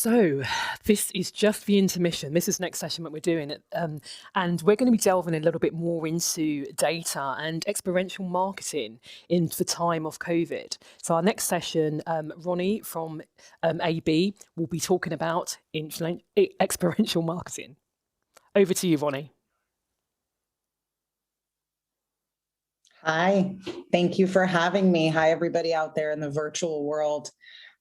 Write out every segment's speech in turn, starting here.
So, this is just the intermission. This is next session that we're doing, and we're going to be delving a little bit more into data and experiential marketing in the time of COVID. So, our next session, Ronnie from AB will be talking about experiential marketing. Over to you, Ronnie. Hi, thank you for having me. Hi, everybody out there in the virtual world.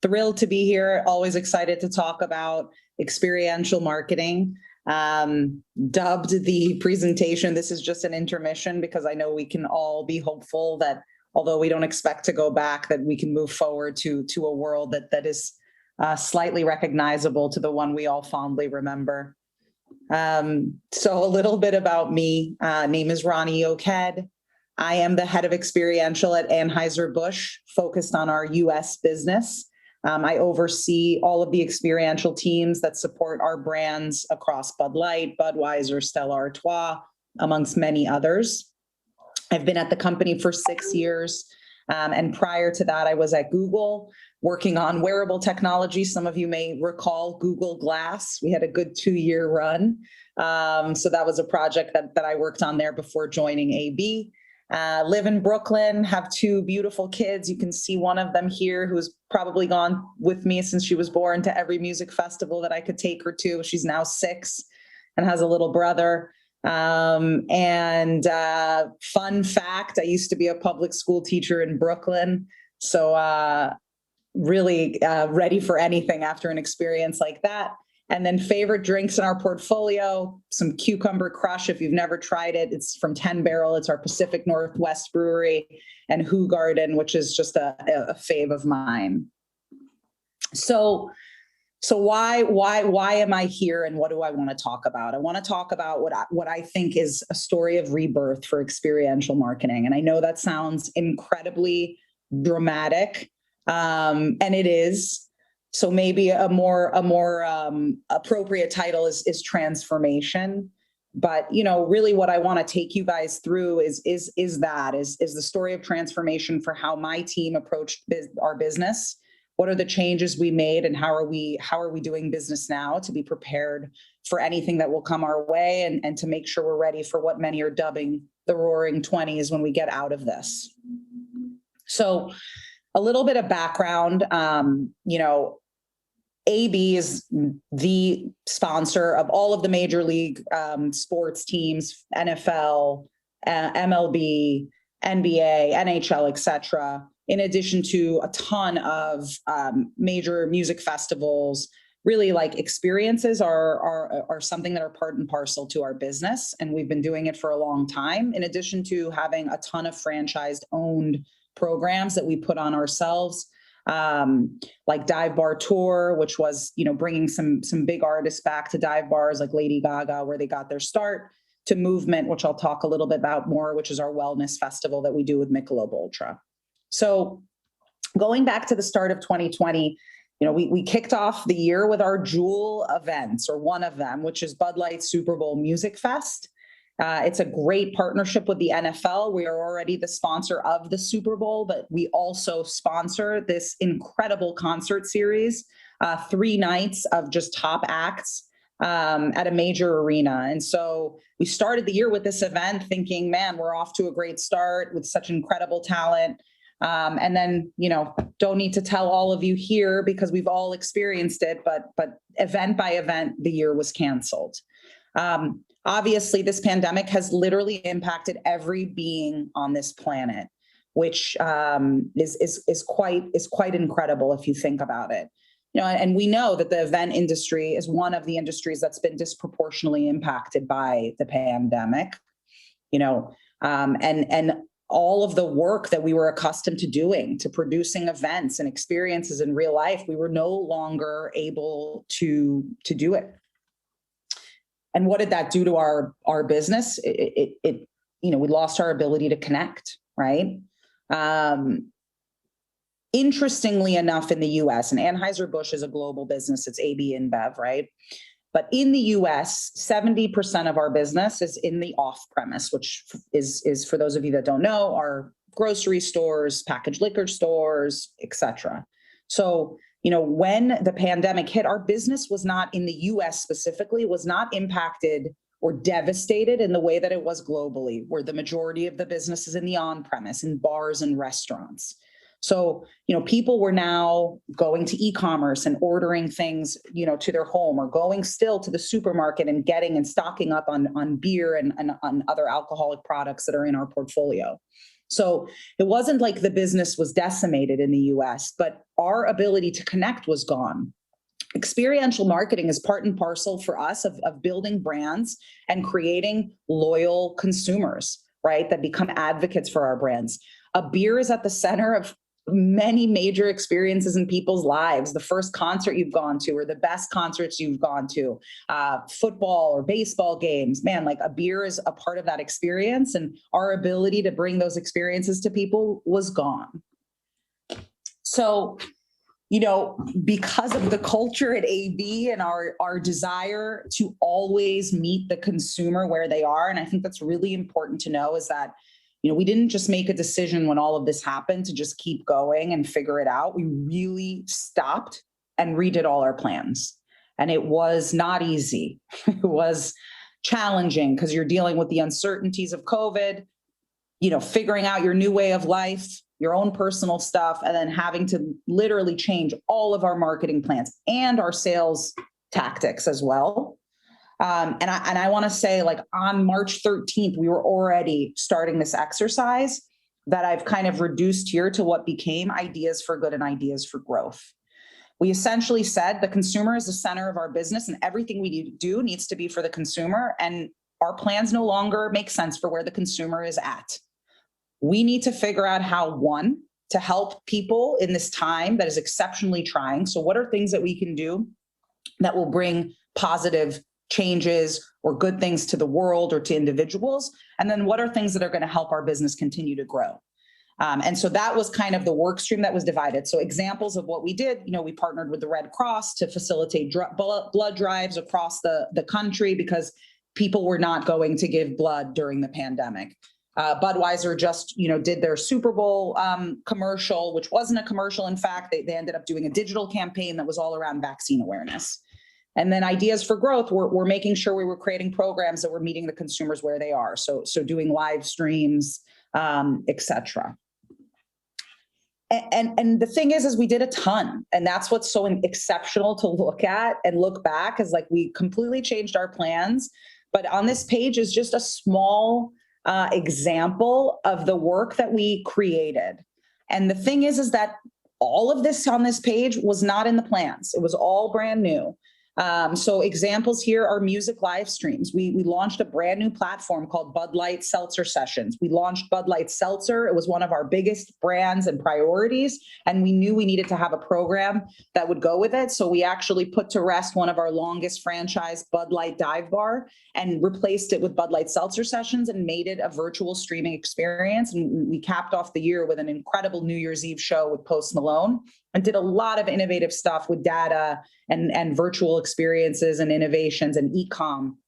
Thrilled to be here. Always excited to talk about experiential marketing. Dubbed the presentation, this is just an intermission, because I know we can all be hopeful that although we don't expect to go back, that we can move forward to a world that is slightly recognizable to the one we all fondly remember. So a little bit about me. Name is Ronnie Oakhead. I am the head of Experiential at Anheuser-Busch, focused on our US business. I oversee all of the experiential teams that support our brands across Bud Light, Budweiser, Stella Artois, amongst many others. I've been at the company for 6 years. And prior to that, I was at Google working on wearable technology. Some of you may recall Google Glass. We had a good 2-year run. So that was a project that I worked on there before joining AB. Live in Brooklyn, have 2 beautiful kids. You can see one of them here, who's probably gone with me since she was born to every music festival that I could take her to. She's now 6 and has a little brother. Fun fact, I used to be a public school teacher in Brooklyn. So really ready for anything after an experience like that. And then favorite drinks in our portfolio, some Cucumber Crush. If you've never tried it, it's from 10 Barrel. It's our Pacific Northwest brewery, and Hoo Garden, which is just a fave of mine. So why am I here, and what do I want to talk about? I want to talk about what I think is a story of rebirth for experiential marketing. And I know that sounds incredibly dramatic, and it is. So maybe a more appropriate title is transformation. But really, what I want to take you guys through is the story of transformation for how my team approached our business. What are the changes we made, and how are we doing business now to be prepared for anything that will come our way, and to make sure we're ready for what many are dubbing the Roaring 20s when we get out of this. So, a little bit of background. AB is the sponsor of all of the major league sports teams, NFL, MLB, NBA, NHL, etc., in addition to a ton of major music festivals. Really, like, experiences are something that are part and parcel to our business, and we've been doing it for a long time, in addition to having a ton of franchised-owned programs that we put on ourselves. Like Dive Bar Tour, which was, bringing some big artists back to dive bars like Lady Gaga, where they got their start, to Movement, which I'll talk a little bit about more, which is our wellness festival that we do with Michelob Ultra. So going back to the start of 2020, we kicked off the year with our jewel events, or one of them, which is Bud Light Super Bowl Music Fest. It's a great partnership with the NFL. We are already the sponsor of the Super Bowl, but we also sponsor this incredible concert series, 3 nights of just top acts at a major arena. And so we started the year with this event thinking, man, we're off to a great start with such incredible talent. And then, don't need to tell all of you here because we've all experienced it, but event by event, the year was canceled. Obviously, this pandemic has literally impacted every being on this planet, which is quite incredible if you think about it. And we know that the event industry is one of the industries that's been disproportionately impacted by the pandemic. And all of the work that we were accustomed to doing, to producing events and experiences in real life, we were no longer able to do it. And what did that do to our business? We lost our ability to connect, right? Interestingly enough, in the US, and Anheuser-Busch is a global business, it's AB InBev, right? But in the US, 70% of our business is in the off-premise, which is, for those of you that don't know, our grocery stores, packaged liquor stores, etc. So when the pandemic hit, our business was not, in the US specifically, was not impacted or devastated in the way that it was globally, where the majority of the business is in the on-premise, in bars and restaurants. So, people were now going to e-commerce and ordering things, to their home, or going still to the supermarket and getting and stocking up on beer and on other alcoholic products that are in our portfolio. So it wasn't like the business was decimated in the US, but our ability to connect was gone. Experiential marketing is part and parcel for us of building brands and creating loyal consumers, right, that become advocates for our brands. A beer is at the center of many major experiences in people's lives. The first concert you've gone to, or the best concerts you've gone to, football or baseball games, man, like a beer is a part of that experience. And our ability to bring those experiences to people was gone. So, because of the culture at AB and our desire to always meet the consumer where they are, and I think that's really important to know, is that we didn't just make a decision when all of this happened to just keep going and figure it out. We really stopped and redid all our plans. And it was not easy. It was challenging because you're dealing with the uncertainties of COVID, figuring out your new way of life, your own personal stuff, and then having to literally change all of our marketing plans and our sales tactics as well. And I want to say, like, on March 13th, we were already starting this exercise that I've kind of reduced here to what became Ideas for Good and Ideas for Growth. We essentially said the consumer is the center of our business, and everything we do needs to be for the consumer. And our plans no longer make sense for where the consumer is at. We need to figure out how, one, to help people in this time that is exceptionally trying. So what are things that we can do that will bring positive changes or good things to the world or to individuals? And then what are things that are going to help our business continue to grow? And so that was kind of the work stream that was divided. So examples of what we did, we partnered with the Red Cross to facilitate blood drives across the country because people were not going to give blood during the pandemic. Budweiser just, did their Super Bowl commercial, which wasn't a commercial. In fact, they ended up doing a digital campaign that was all around vaccine awareness. And then Ideas for Growth, we're making sure we were creating programs that were meeting the consumers where they are. So doing live streams, et cetera. And the thing is we did a ton. And that's what's so exceptional to look at and look back, is like we completely changed our plans. But on this page is just a small example of the work that we created. And the thing is that all of this on this page was not in the plans. It was all brand new. So examples here are music live streams. We launched a brand new platform called Bud Light Seltzer Sessions. We launched Bud Light Seltzer. It was one of our biggest brands and priorities, and we knew we needed to have a program that would go with it. So we actually put to rest one of our longest franchise, Bud Light Dive Bar, and replaced it with Bud Light Seltzer Sessions and made it a virtual streaming experience. And we capped off the year with an incredible New Year's Eve show with Post Malone, and did a lot of innovative stuff with data and virtual experiences and innovations and e-com.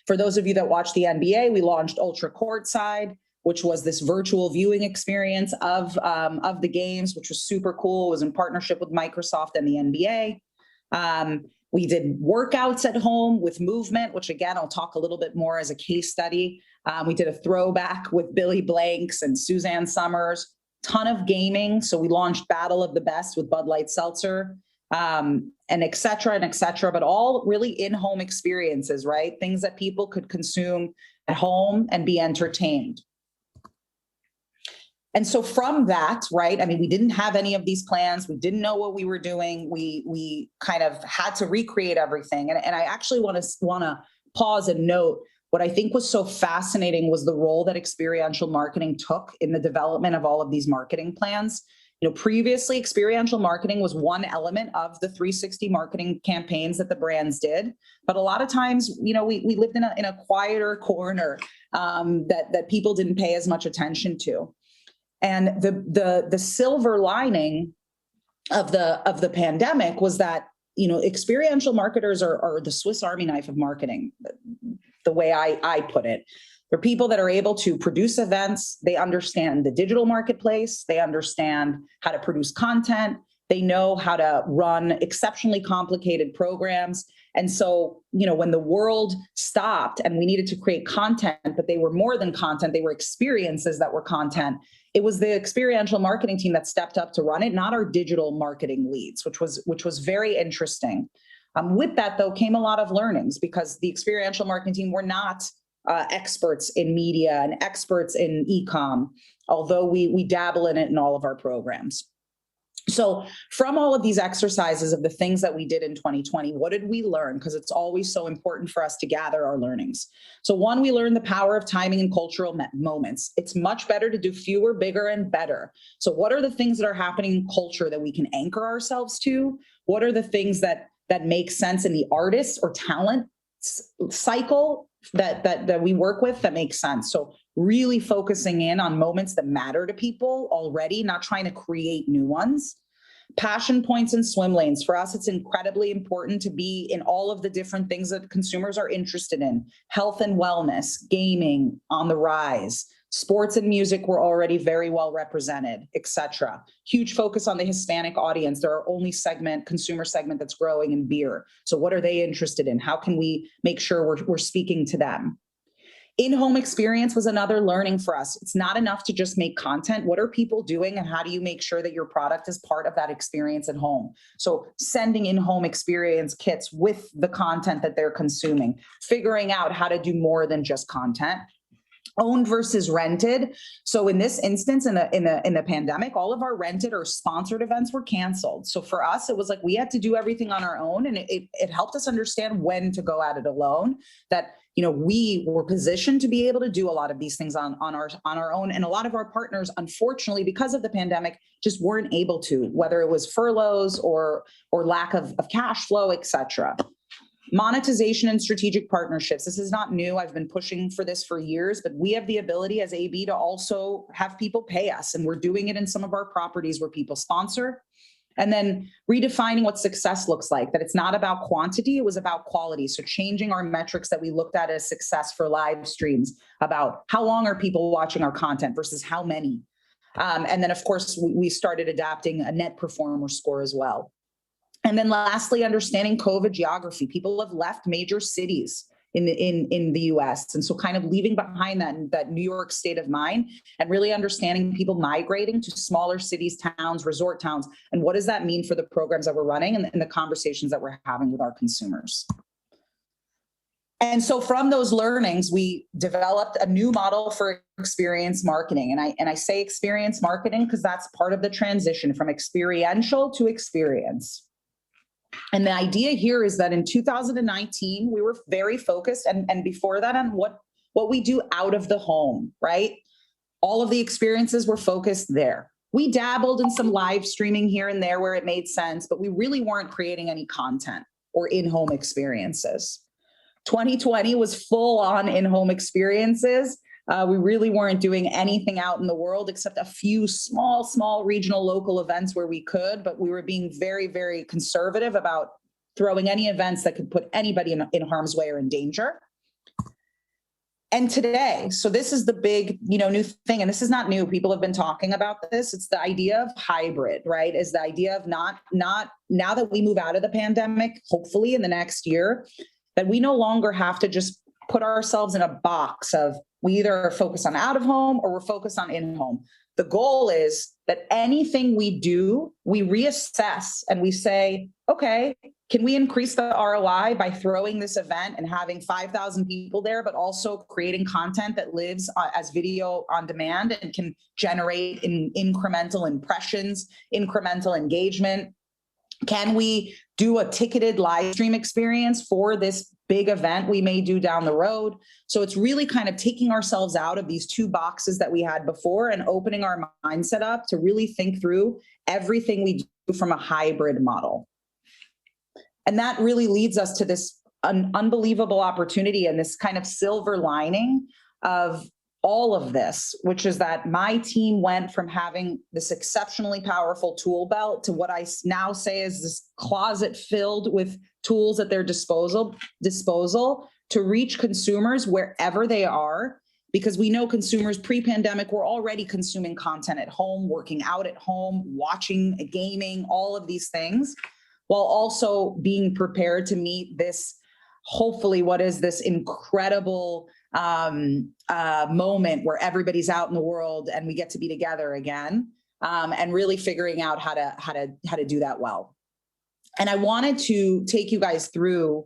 For those of you that watch the NBA, we launched Ultra Courtside, which was this virtual viewing experience of the games, which was super cool. It was in partnership with Microsoft and the NBA. We did workouts at home with Movement, which again, I'll talk a little bit more as a case study. We did a throwback with Billy Blanks and Suzanne Summers. Ton of gaming. So we launched Battle of the Best with Bud Light Seltzer, and et cetera, but all really in-home experiences, right? Things that people could consume at home and be entertained. And so from that, right, I mean, we didn't have any of these plans. We didn't know what we were doing. We kind of had to recreate everything. And I actually want to pause and note, what I think was so fascinating was the role that experiential marketing took in the development of all of these marketing plans. Previously, experiential marketing was one element of the 360 marketing campaigns that the brands did. But a lot of times, we lived in a quieter corner that people didn't pay as much attention to. And the silver lining of the pandemic was that, experiential marketers are the Swiss Army knife of marketing, the way I put it. They're people that are able to produce events. They understand the digital marketplace. They understand how to produce content. They know how to run exceptionally complicated programs. And so, when the world stopped and we needed to create content, but they were more than content, they were experiences that were content. It was the experiential marketing team that stepped up to run it, not our digital marketing leads, which was very interesting. With that, though, came a lot of learnings, because the experiential marketing team were not experts in media and experts in e-com, although we dabble in it in all of our programs. So from all of these exercises of the things that we did in 2020, what did we learn? Because it's always so important for us to gather our learnings. So one, we learned the power of timing and cultural moments. It's much better to do fewer, bigger, and better. So what are the things that are happening in culture that we can anchor ourselves to? What are the things that make sense in the artist or talent cycle that we work with that makes sense? So really focusing in on moments that matter to people already, not trying to create new ones. Passion points and swim lanes. For us, it's incredibly important to be in all of the different things that consumers are interested in. Health and wellness, gaming on the rise, sports and music were already very well represented, etc. Huge focus on the Hispanic audience. They're our only consumer segment that's growing in beer. So what are they interested in? How can we make sure we're speaking to them? In-home experience was another learning for us. It's not enough to just make content. What are people doing, and how do you make sure that your product is part of that experience at home? So sending in-home experience kits with the content that they're consuming, figuring out how to do more than just content. Owned versus rented. So in this instance, in the pandemic, all of our rented or sponsored events were canceled. So for us, it was like we had to do everything on our own, and it helped us understand when to go at it alone. That we were positioned to be able to do a lot of these things on our own, and a lot of our partners, unfortunately, because of the pandemic, just weren't able to, whether it was furloughs or lack of cash flow, etc. Monetization and strategic partnerships. This is not new. I've been pushing for this for years, but we have the ability as AB to also have people pay us. And we're doing it in some of our properties where people sponsor. And then redefining what success looks like, that it's not about quantity, it was about quality. So changing our metrics that we looked at as success for live streams, about how long are people watching our content versus how many. And then, of course, we started adapting a net performer score as well. And then lastly, understanding COVID geography. People have left major cities in the US. And so kind of leaving behind that New York state of mind, and really understanding people migrating to smaller cities, towns, resort towns. And what does that mean for the programs that we're running and the conversations that we're having with our consumers? And so from those learnings, we developed a new model for experience marketing. And I say experience marketing because that's part of the transition from experiential to experience. And the idea here is that in 2019, we were very focused, and before that, on what we do out of the home, right? All of the experiences were focused there. We dabbled in some live streaming here and there where it made sense, but we really weren't creating any content or in-home experiences. 2020 was full on in-home experiences. We really weren't doing anything out in the world except a few small regional local events where we could, but we were being very, very conservative about throwing any events that could put anybody in harm's way or in danger. And today, so this is the big, new thing, and this is not new. People have been talking about this. It's the idea of hybrid, right? Is the idea of not now that we move out of the pandemic, hopefully in the next year, that we no longer have to just put ourselves in a box of we either focus on out of home or we're focused on in home. The goal is that anything we do, we reassess and we say, okay, can we increase the ROI by throwing this event and having 5,000 people there, but also creating content that lives as video on demand and can generate incremental impressions, incremental engagement? Can we do a ticketed live stream experience for this big event we may do down the road? So it's really kind of taking ourselves out of these two boxes that we had before and opening our mindset up to really think through everything we do from a hybrid model. And that really leads us to this unbelievable opportunity and this kind of silver lining of all of this, which is that my team went from having this exceptionally powerful tool belt to what I now say is this closet filled with tools at their disposal to reach consumers wherever they are because we know consumers pre-pandemic were already consuming content at home, working out at home, watching, gaming, all of these things, while also being prepared to meet this, hopefully, what is this incredible moment where everybody's out in the world and we get to be together again, and really figuring out how to do that well. And I wanted to take you guys through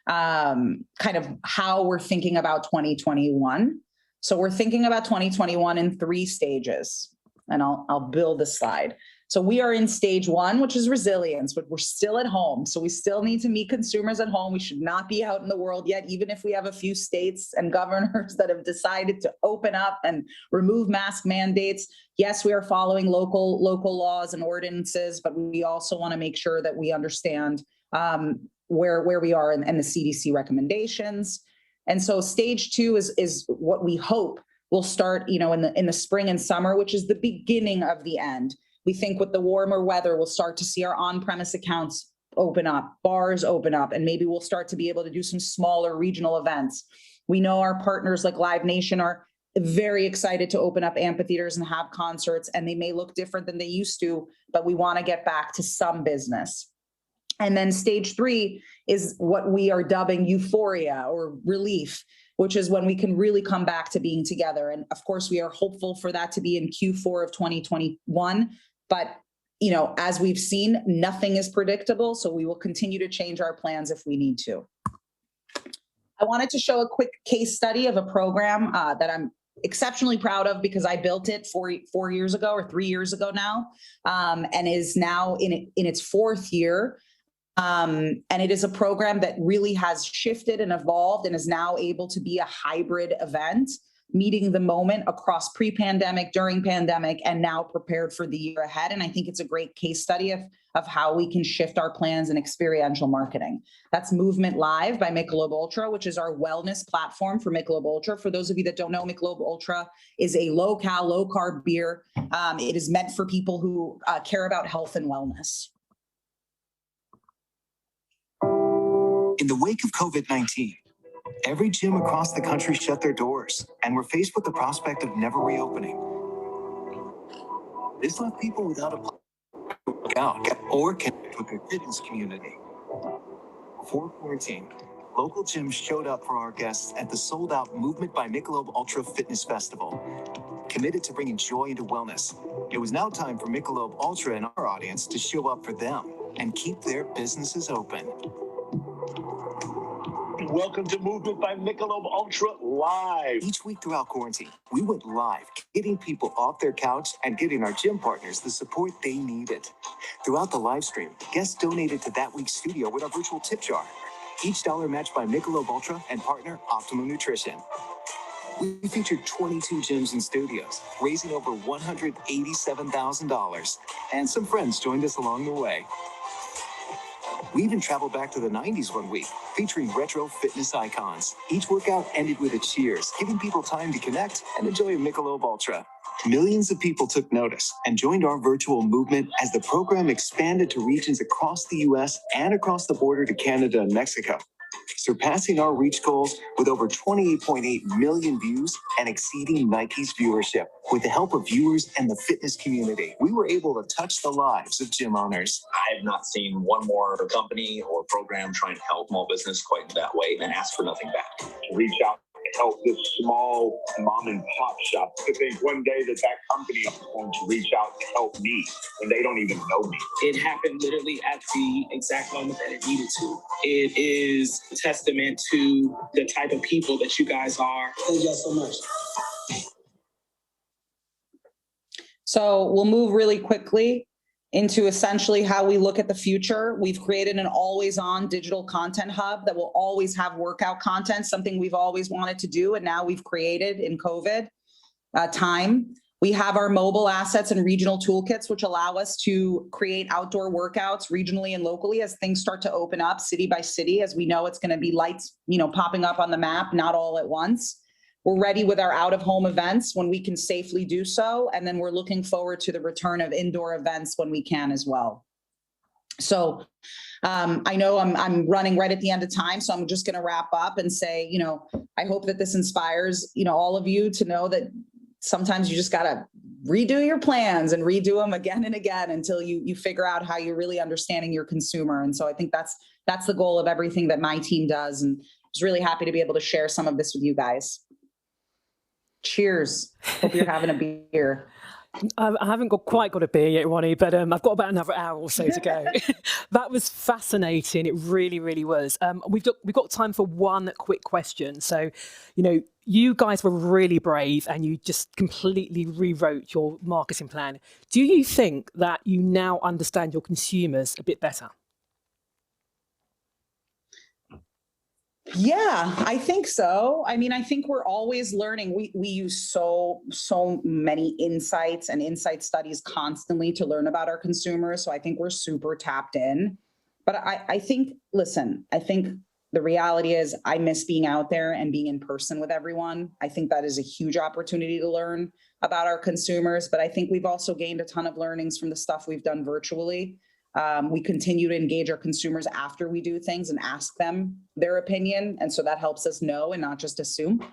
kind of how we're thinking about 2021. So we're thinking about 2021 in 3 stages, and I'll build the slide. So we are in stage 1, which is resilience, but we're still at home. So we still need to meet consumers at home. We should not be out in the world yet, even if we have a few states and governors that have decided to open up and remove mask mandates. Yes, we are following local laws and ordinances, but we also want to make sure that we understand where we are and the CDC recommendations. And so stage 2 is what we hope will start, in the spring and summer, which is the beginning of the end. We think with the warmer weather, we'll start to see our on-premise accounts open up, bars open up, and maybe we'll start to be able to do some smaller regional events. We know our partners like Live Nation are very excited to open up amphitheaters and have concerts, and they may look different than they used to, but we want to get back to some business. And then stage 3 is what we are dubbing euphoria or relief, which is when we can really come back to being together. And of course, we are hopeful for that to be in Q4 of 2021. But, as we've seen, nothing is predictable. So we will continue to change our plans if we need to. I wanted to show a quick case study of a program that I'm exceptionally proud of because I built it 4 years ago or 3 years ago now, and is now in its 4th year. And it is a program that really has shifted and evolved and is now able to be a hybrid event, meeting the moment across pre-pandemic, during pandemic, and now prepared for the year ahead. And I think it's a great case study of how we can shift our plans in experiential marketing. That's Movement Live by Michelob Ultra, which is our wellness platform for Michelob Ultra. For those of you that don't know, Michelob Ultra is a low-cal, low-carb beer. It is meant for people who care about health and wellness. In the wake of COVID-19, every gym across the country shut their doors and were faced with the prospect of never reopening. This left people without a place to work out or connect with their fitness community. Before quarantine, local gyms showed up for our guests at the sold-out Movement by Michelob Ultra Fitness Festival. Committed to bringing joy into wellness, it was now time for Michelob Ultra and our audience to show up for them and keep their businesses open. Welcome to Movement by Michelob Ultra Live. Each week throughout quarantine, we went live, getting people off their couch and getting our gym partners the support they needed. Throughout the live stream, guests donated to that week's studio with our virtual tip jar. Each dollar matched by Michelob Ultra and partner Optimum Nutrition. We featured 22 gyms and studios, raising over $187,000, and some friends joined us along the way. We even traveled back to the 90s one week, featuring retro fitness icons. Each workout ended with a cheers, giving people time to connect and enjoy a Michelob Ultra. Millions of people took notice and joined our virtual movement as the program expanded to regions across the U.S. and across the border to Canada and Mexico, surpassing our reach goals with over 28.8 million views and exceeding Nike's viewership. With the help of viewers and the fitness community, we were able to touch the lives of gym owners. I have not seen one more company or program trying to help small business quite that way and ask for nothing back. Reach out and help this small mom and pop shop. I think one day that company is going to reach out and help me when they don't even know me. It happened literally at the exact moment that it needed to. It is a testament to the type of people that you guys are. Thank you so much. So we'll move really quickly into essentially how we look at the future. We've created an always-on digital content hub that will always have workout content, something we've always wanted to do, and now we've created in COVID time. We have our mobile assets and regional toolkits, which allow us to create outdoor workouts regionally and locally as things start to open up city by city. As we know, it's going to be lights, popping up on the map, not all at once. We're ready with our out-of-home events when we can safely do so. And then we're looking forward to the return of indoor events when we can as well. So I know I'm running right at the end of time, so I'm just going to wrap up and say, I hope that this inspires, all of you to know that sometimes you just got to redo your plans and redo them again and again until you figure out how you're really understanding your consumer. And so I think that's the goal of everything that my team does. And I was really happy to be able to share some of this with you guys. Cheers. Hope you're having a beer. I haven't quite got a beer yet, Ronnie, but I've got about another hour or so to go. That was fascinating. It really, really was. We've got time for one quick question. So, you guys were really brave and you just completely rewrote your marketing plan. Do you think that you now understand your consumers a bit better? Yeah, I think so. I mean, I think we're always learning. We use so many insights and insight studies constantly to learn about our consumers. So I think we're super tapped in. But I think the reality is I miss being out there and being in person with everyone. I think that is a huge opportunity to learn about our consumers. But I think we've also gained a ton of learnings from the stuff we've done virtually. We continue to engage our consumers after we do things and ask them their opinion. And so that helps us know and not just assume.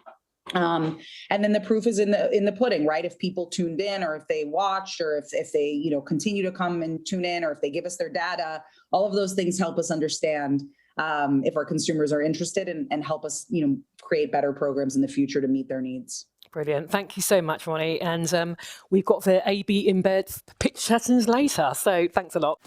And then the proof is in the pudding, right? If people tuned in or if they watched or if they, continue to come and tune in or if they give us their data, all of those things help us understand if our consumers are interested and help us, create better programs in the future to meet their needs. Brilliant. Thank you so much, Ronnie. And we've got the AB Embed pitch sessions later. So thanks a lot.